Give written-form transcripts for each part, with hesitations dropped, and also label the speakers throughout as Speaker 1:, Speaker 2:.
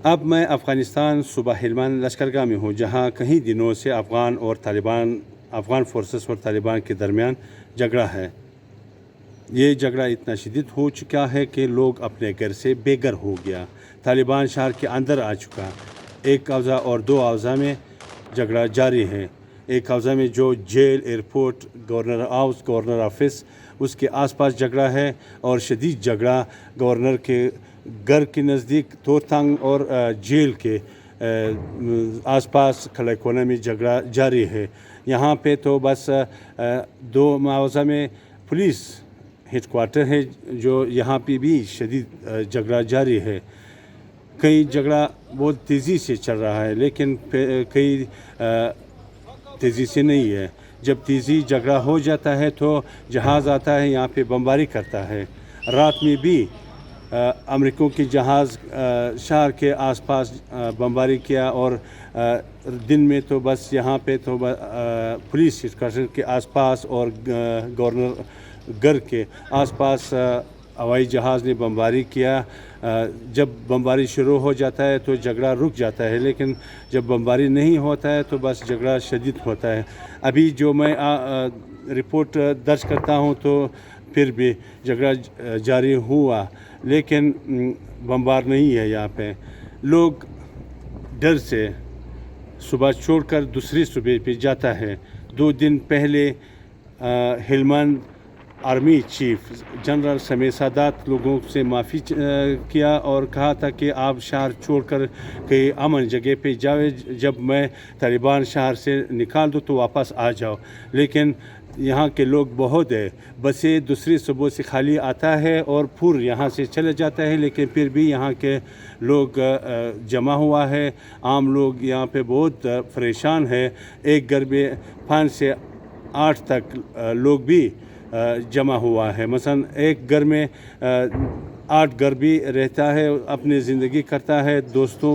Speaker 1: اب میں افغانستان صوبہ ہلمند لشکرگاہ میں ہوں، جہاں کئی دنوں سے افغان فورسز اور طالبان کے درمیان جھگڑا ہے۔ یہ جھگڑا اتنا شدید ہو چکا ہے کہ لوگ اپنے گھر سے بے گھر ہو گیا۔ طالبان شہر کے اندر آ چکا، ایک اوضاع اور دو اوضاع میں جھگڑا جاری ہے۔ ایک اوضاع میں جو jail, airport, governor house, governor office, اس کے آس پاس جھگڑا ہے، اور شدید جھگڑا گورنر کے گھر کے نزدیک تورتھانگ اور جیل کے آس پاس کھلے کونے میں جھگڑا جاری ہے۔ یہاں پہ تو بس دو اوضاع میں پولیس ہیڈ کوارٹر ہے، جو یہاں پہ بھی شدید جھگڑا جاری ہے۔ کئی جھگڑا بہت تیزی سے چل رہا ہے، لیکن کئی تیزی سے نہیں ہے۔ جب تیزی جھگڑا ہو جاتا ہے تو جہاز آتا ہے، یہاں پہ بمباری کرتا ہے۔ رات میں بھی امریکوں کی جہاز شہر کے آس پاس بمباری کیا، اور دن میں تو بس یہاں پہ تو پولیس ہیڈ کوارٹر کے آس پاس اور گورنر گھر کے آس پاس ہوائی جہاز نے بمباری کیا۔ جب بمباری شروع ہو جاتا ہے تو جھگڑا رک جاتا ہے، لیکن جب بمباری نہیں ہوتا ہے تو بس جھگڑا شدید ہوتا ہے۔ ابھی جو میں رپورٹ درج کرتا ہوں تو پھر بھی جھگڑا جاری ہوا، لیکن بمبار نہیں ہے۔ یہاں پہ لوگ ڈر سے صبح چھوڑ کر دوسری صوبے پہ جاتا ہے۔ 2 دن پہلے ہلمند آرمی چیف جنرل سمیع سادات لوگوں سے معافی کیا اور کہا تھا کہ آپ شہر چھوڑ کر کئی امن جگہ پہ جاؤ، جب میں طالبان شہر سے نکال دوں تو واپس آ جاؤ۔ لیکن یہاں کے لوگ بہت ہے، بسیں دوسری صوبوں سے خالی آتا ہے اور پھر یہاں سے چلے جاتا ہے، لیکن پھر بھی یہاں کے لوگ جمع ہوا ہے۔ عام لوگ یہاں پہ بہت پریشان ہے۔ ایک گھر میں 5 سے 8 تک لوگ بھی جمع ہوا ہے۔ مثلا ایک گھر میں 8 گھر بھی رہتا ہے، اپنی زندگی کرتا ہے، دوستوں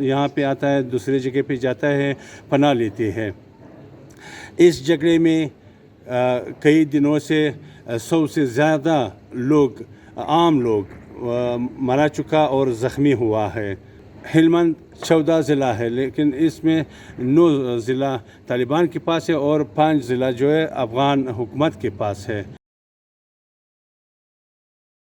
Speaker 1: یہاں پہ آتا ہے، دوسری جگہ پہ جاتا ہے، پناہ لیتے ہیں۔ اس جھگڑے میں کئی دنوں سے 100 سے زیادہ لوگ، عام لوگ مرا چکا اور زخمی ہوا ہے۔ ہلمند 14 ضلع ہے، لیکن اس میں 9 ضلع طالبان کے پاس ہے اور 5 ضلع جو ہے افغان حکومت کے پاس ہے۔